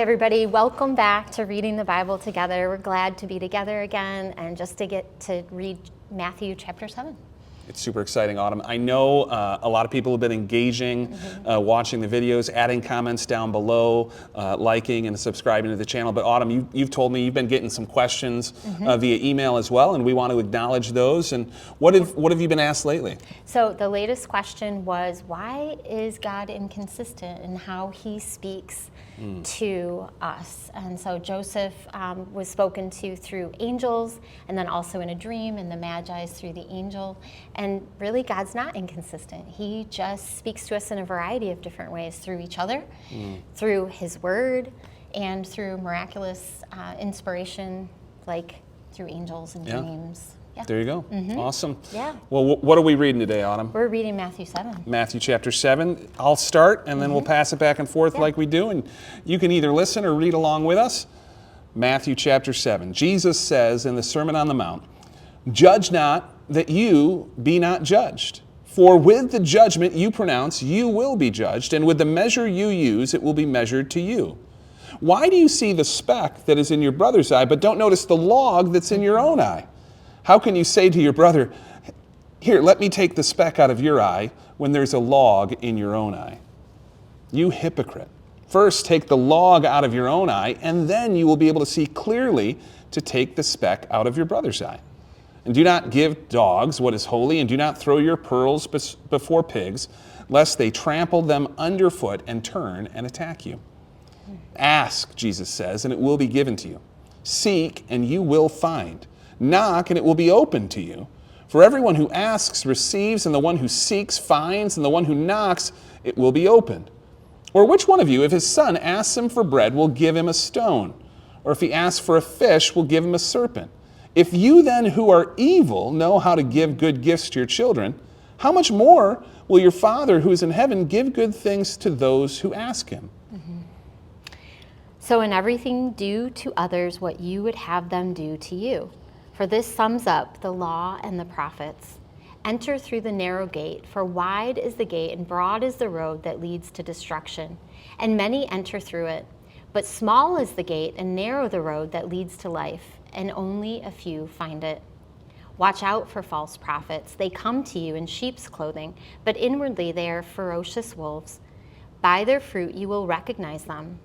Hi, everybody. Welcome back to Reading the Bible Together. We're glad to be together again and just to get to read Matthew chapter 7. It's super exciting, Autumn. I know a lot of people have been engaging, watching the videos, adding comments down below, liking and subscribing to the channel. But Autumn, you've told me you've been getting some questions via email as well, and we want to acknowledge those. And what have you been asked lately? So the latest question was, why is God inconsistent in how he speaks to us? And so Joseph was spoken to through angels, and then also in a dream, and the Magi's through the angel. And really, God's not inconsistent. He just speaks to us in a variety of different ways, through each other, through his word, and through miraculous inspiration, like through angels and dreams. Yeah. There you go. Awesome. Yeah. Well, what are we reading today, Autumn? We're reading Matthew 7. Matthew chapter 7. I'll start, and then we'll pass it back and forth like we do, and you can either listen or read along with us. Matthew chapter 7. Jesus says in the Sermon on the Mount, "Judge not, that you be not judged. For with the judgment you pronounce, you will be judged, and with the measure you use, it will be measured to you. Why do you see the speck that is in your brother's eye, but don't notice the log that's in your own eye? How can you say to your brother, 'Here, let me take the speck out of your eye,' when there's a log in your own eye? You hypocrite. First take the log out of your own eye, and then you will be able to see clearly to take the speck out of your brother's eye. And do not give dogs what is holy, and do not throw your pearls before pigs, lest they trample them underfoot and turn and attack you. Ask," Jesus says, "and it will be given to you. Seek, and you will find. Knock, and it will be opened to you. For everyone who asks receives, and the one who seeks finds, and the one who knocks, it will be opened. Or which one of you, if his son asks him for bread, will give him a stone? Or if he asks for a fish, will give him a serpent? If you then, who are evil, know how to give good gifts to your children, how much more will your Father who is in heaven give good things to those who ask him?" So in everything, do to others what you would have them do to you. For this sums up the law and the prophets. Enter through the narrow gate, for wide is the gate and broad is the road that leads to destruction, and many enter through it. But small is the gate and narrow the road that leads to life, and only a few find it. Watch out for false prophets. They come to you in sheep's clothing, but inwardly they are ferocious wolves. By their fruit you will recognize them.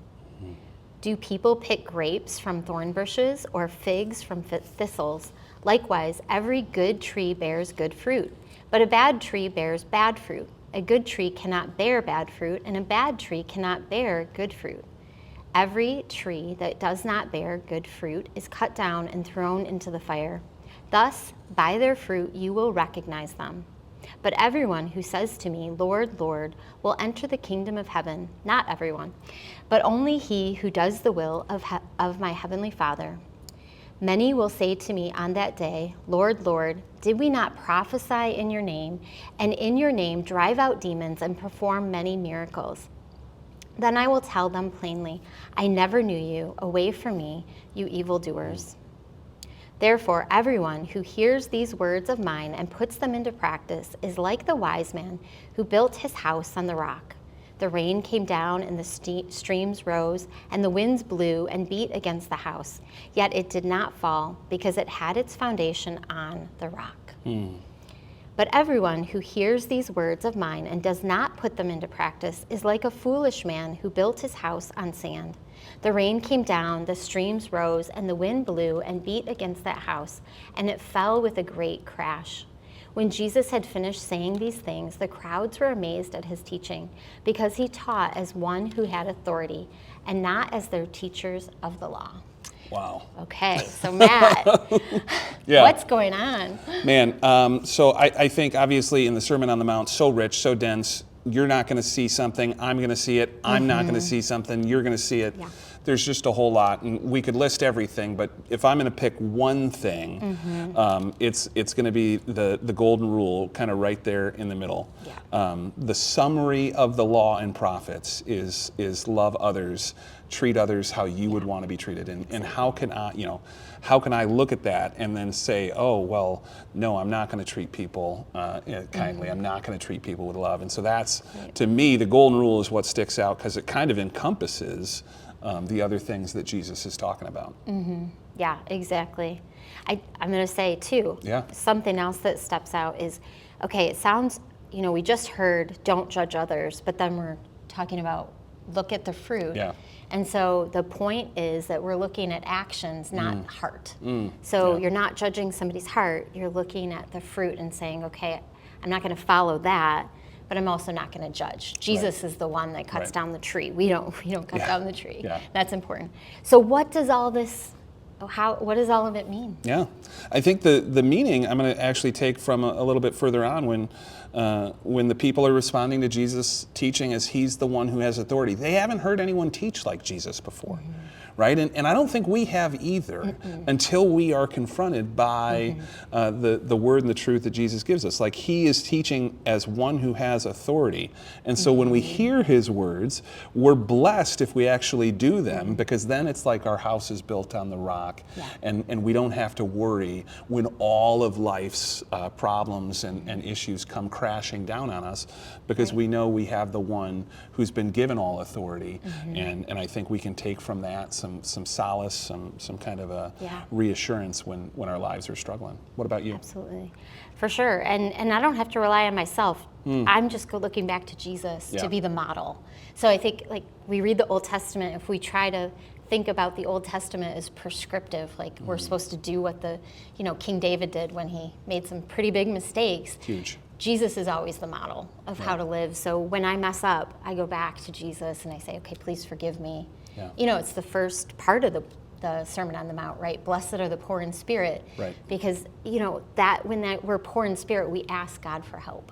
Do people pick grapes from thorn bushes or figs from thistles? Likewise, every good tree bears good fruit, but a bad tree bears bad fruit. A good tree cannot bear bad fruit, and a bad tree cannot bear good fruit. Every tree that does not bear good fruit is cut down and thrown into the fire. Thus, by their fruit you will recognize them. But everyone who says to me, 'Lord, Lord,' will enter the kingdom of heaven. Not everyone, but only he who does the will of my heavenly Father. Many will say to me on that day, 'Lord, Lord, did we not prophesy in your name, and in your name drive out demons and perform many miracles?' Then I will tell them plainly, 'I never knew you. Away from me, you evildoers.' Therefore, everyone who hears these words of mine and puts them into practice is like the wise man who built his house on the rock. The rain came down and the streams rose, and the winds blew and beat against the house. Yet it did not fall, because it had its foundation on the rock. But everyone who hears these words of mine and does not put them into practice is like a foolish man who built his house on sand. The rain came down, the streams rose, and the wind blew and beat against that house, and it fell with a great crash. When Jesus had finished saying these things, the crowds were amazed at his teaching, because he taught as one who had authority, and not as their teachers of the law." Wow. Okay, so Matt, what's going on? Man, so I think obviously in the Sermon on the Mount, so rich, so dense, you're not going to see something, I'm going to see it, I'm not going to see something, you're going to see it. Yeah. There's just a whole lot, and we could list everything, but if I'm going to pick one thing, it's going to be the golden rule, kind of right there in the middle. Yeah. The summary of the law and prophets is love others, treat others how you would want to be treated, and how can I look at that and then say, oh well, no, I'm not going to treat people kindly. I'm not going to treat people with love, and so that's to me the golden rule is what sticks out, because it kind of encompasses the other things that Jesus is talking about. Yeah, exactly. I'm going to say, too, Yeah. something else that steps out is, okay, it sounds, we just heard don't judge others, but then we're talking about look at the fruit. Yeah. And so the point is that we're looking at actions, not heart. So Yeah. you're not judging somebody's heart, you're looking at the fruit and saying, okay, I'm not going to follow that, but I'm also not going to judge. Jesus is the one that cuts Right. down the tree. We don't cut Yeah. down the tree. Yeah. That's important. So what does all this, what does all of it mean? Yeah, I think the meaning I'm going to actually take from a little bit further on when the people are responding to Jesus' teaching as he's the one who has authority. They haven't heard anyone teach like Jesus before, right? And I don't think we have either until we are confronted by the word and the truth that Jesus gives us. Like he is teaching as one who has authority. And so when we hear his words, we're blessed if we actually do them, because then it's like our house is built on the rock, and we don't have to worry when all of life's problems and issues come crashing down on us, because we know we have the one who's been given all authority. And I think we can take from that some solace, some kind of a reassurance when our lives are struggling. What about you? Absolutely. For sure. And I don't have to rely on myself. I'm just looking back to Jesus to be the model. So I think like we read the Old Testament, if we try to think about the Old Testament as prescriptive, like we're supposed to do what the, King David did when he made some pretty big mistakes. Huge. Jesus is always the model of how to live. So when I mess up, I go back to Jesus and I say, okay, please forgive me. Yeah. It's the first part of the Sermon on the Mount, right? Blessed are the poor in spirit. Right. Because, that when we're poor in spirit, we ask God for help.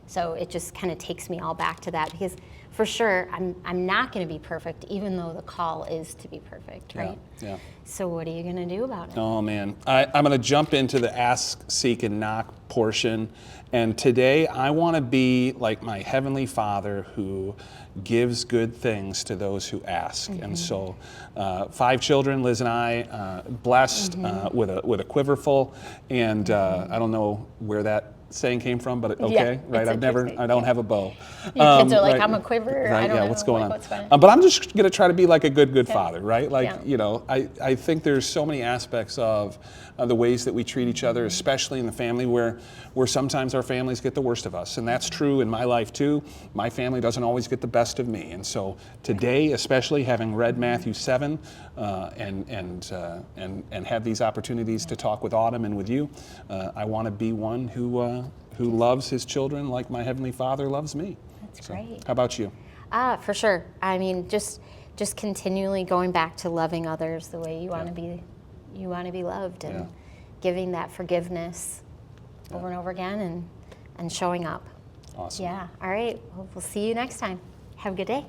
So it just kind of takes me all back to that, because for sure, I'm not going to be perfect, even though the call is to be perfect, right? Yeah. So what are you going to do about it? Oh man, I'm going to jump into the ask, seek, and knock portion. And today I want to be like my Heavenly Father who gives good things to those who ask. And so 5 children, Liz and I, blessed with a quiver full. And I don't know where that saying came from, but okay, right? I don't have a bow. Your kids are like, right, I'm a quiver. Right, I don't know what's going on? what's going But I'm just going to try to be like a good father, right? Like, Yeah. I think there's so many aspects of the ways that we treat each other, especially in the family, where sometimes our families get the worst of us. And that's true in my life too. My family doesn't always get the best of me. And so today, especially having read Matthew 7 and have these opportunities to talk with Autumn and with you, I want to be one who loves his children like my Heavenly Father loves me. That's great. How about you? For sure. I mean, just continually going back to loving others the way you want to be. You want to be loved, and giving that forgiveness over and over again, and showing up. Awesome. Yeah. All right. Well, we'll see you next time. Have a good day.